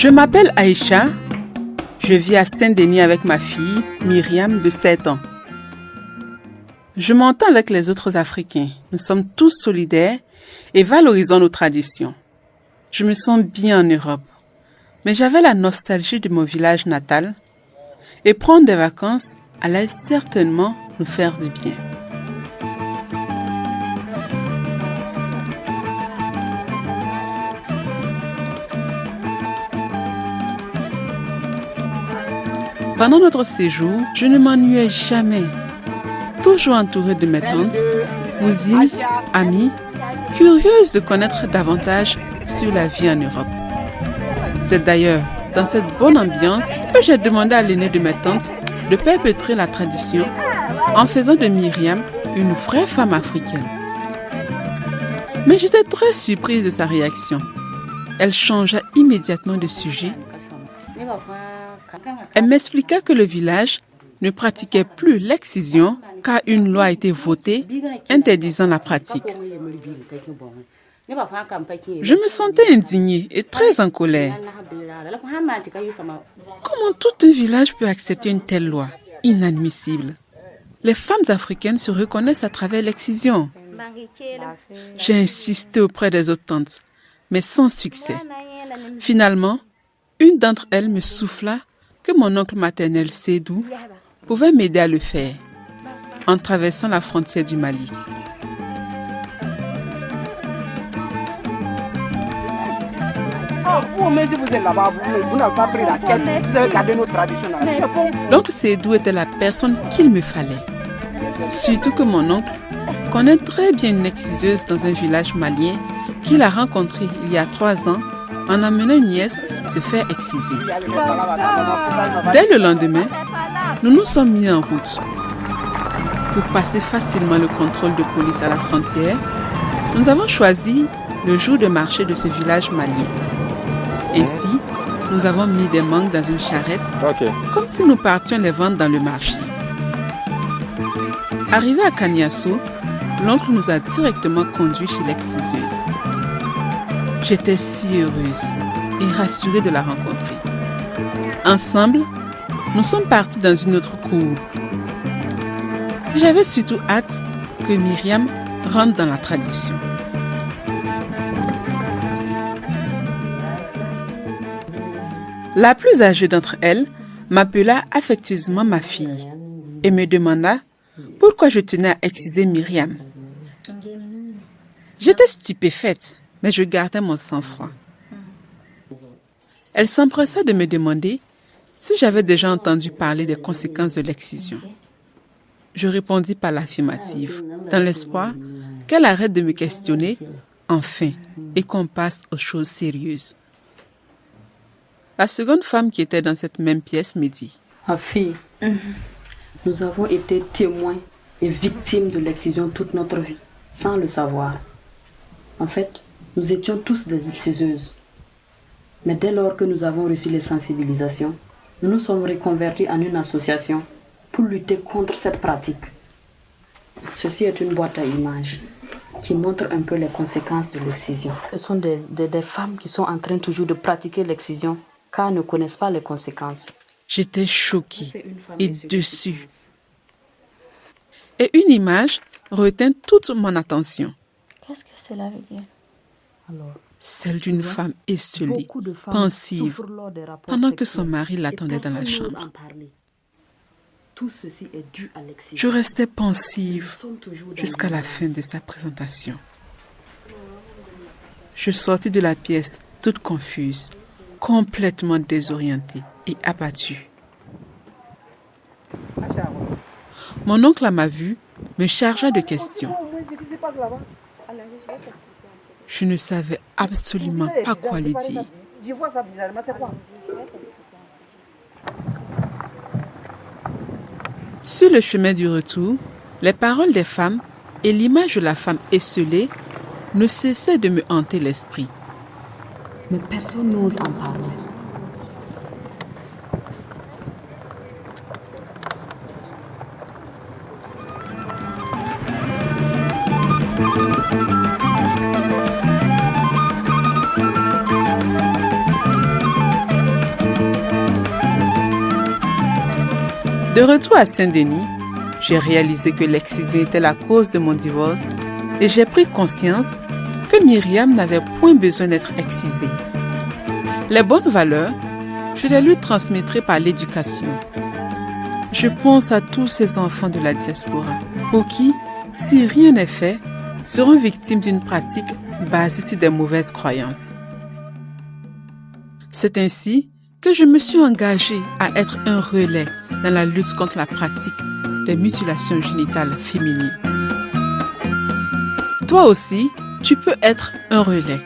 Je m'appelle Aïcha. Je vis à Saint-Denis avec ma fille, Myriam, de 7 ans. Je m'entends avec les autres Africains. Nous sommes tous solidaires et valorisons nos traditions. Je me sens bien en Europe, mais j'avais la nostalgie de mon village natal et prendre des vacances allait certainement nous faire du bien. Pendant notre séjour, je ne m'ennuyais jamais. Toujours entourée de mes tantes, cousines, amies, curieuse de connaître davantage sur la vie en Europe. C'est d'ailleurs dans cette bonne ambiance que j'ai demandé à l'aînée de mes tantes de perpétrer la tradition en faisant de Myriam une vraie femme africaine. Mais j'étais très surprise de sa réaction. Elle changea immédiatement de sujet. Elle m'expliqua que le village ne pratiquait plus l'excision car une loi a été votée interdisant la pratique. Je me sentais indignée et très en colère. Comment tout un village peut accepter une telle loi? Inadmissible. Les femmes africaines se reconnaissent à travers l'excision. J'ai insisté auprès des autres tantes, mais sans succès. Finalement, une d'entre elles me souffla que mon oncle maternel Sédou pouvait m'aider à le faire en traversant la frontière du Mali. Si vous êtes là-bas, vous n'avez pas pris la quête, vous avez gardé nos traditions. L'oncle Sédou était la personne qu'il me fallait. Surtout que mon oncle connaît très bien une exciseuse dans un village malien qu'il a rencontré il y a 3 ans en amenant une nièce se faire exciser. Dès le lendemain, nous nous sommes mis en route. Pour passer facilement le contrôle de police à la frontière, nous avons choisi le jour de marché de ce village malien. Ainsi, nous avons mis des mangues dans une charrette, comme si nous partions les vendre dans le marché. Arrivé à Kaniasso, l'oncle nous a directement conduits chez l'exciseuse. J'étais si heureuse et rassurée de la rencontrer. Ensemble, nous sommes partis dans une autre cour. J'avais surtout hâte que Myriam rentre dans la tradition. La plus âgée d'entre elles m'appela affectueusement ma fille et me demanda pourquoi je tenais à exciser Myriam. J'étais stupéfaite, mais je gardais mon sang-froid. Elle s'empressa de me demander si j'avais déjà entendu parler des conséquences de l'excision. Je répondis par l'affirmative, dans l'espoir qu'elle arrête de me questionner, enfin, et qu'on passe aux choses sérieuses. La seconde femme qui était dans cette même pièce me dit: Ma fille, nous avons été témoins et victimes de l'excision toute notre vie, sans le savoir. En fait, nous étions tous des exciseuses. Mais dès lors que nous avons reçu les sensibilisations, nous nous sommes reconvertis en une association pour lutter contre cette pratique. Ceci est une boîte à images qui montre un peu les conséquences de l'excision. Ce sont des femmes qui sont en train toujours de pratiquer l'excision car elles ne connaissent pas les conséquences. J'étais choquée et déçue. Et une image retint toute mon attention. Qu'est-ce que cela veut dire? Celle d'une femme esselée, pensive, pendant que son mari l'attendait dans la chambre. Je restais pensive jusqu'à la fin de sa présentation. Je sortis de la pièce toute confuse, complètement désorientée et abattue. Mon oncle à ma vue me chargea de questions. Je ne savais absolument pas quoi lui dire. Sur le chemin du retour, les paroles des femmes et l'image de la femme esselée ne cessaient de me hanter l'esprit. Mais personne n'ose en parler. De retour à Saint-Denis, j'ai réalisé que l'excision était la cause de mon divorce et j'ai pris conscience que Myriam n'avait point besoin d'être excisée. Les bonnes valeurs, je les lui transmettrai par l'éducation. Je pense à tous ces enfants de la diaspora pour qui, si rien n'est fait, seront victimes d'une pratique basée sur des mauvaises croyances. C'est ainsi que je me suis engagée à être un relais dans la lutte contre la pratique des mutilations génitales féminines. Toi aussi, tu peux être un relais.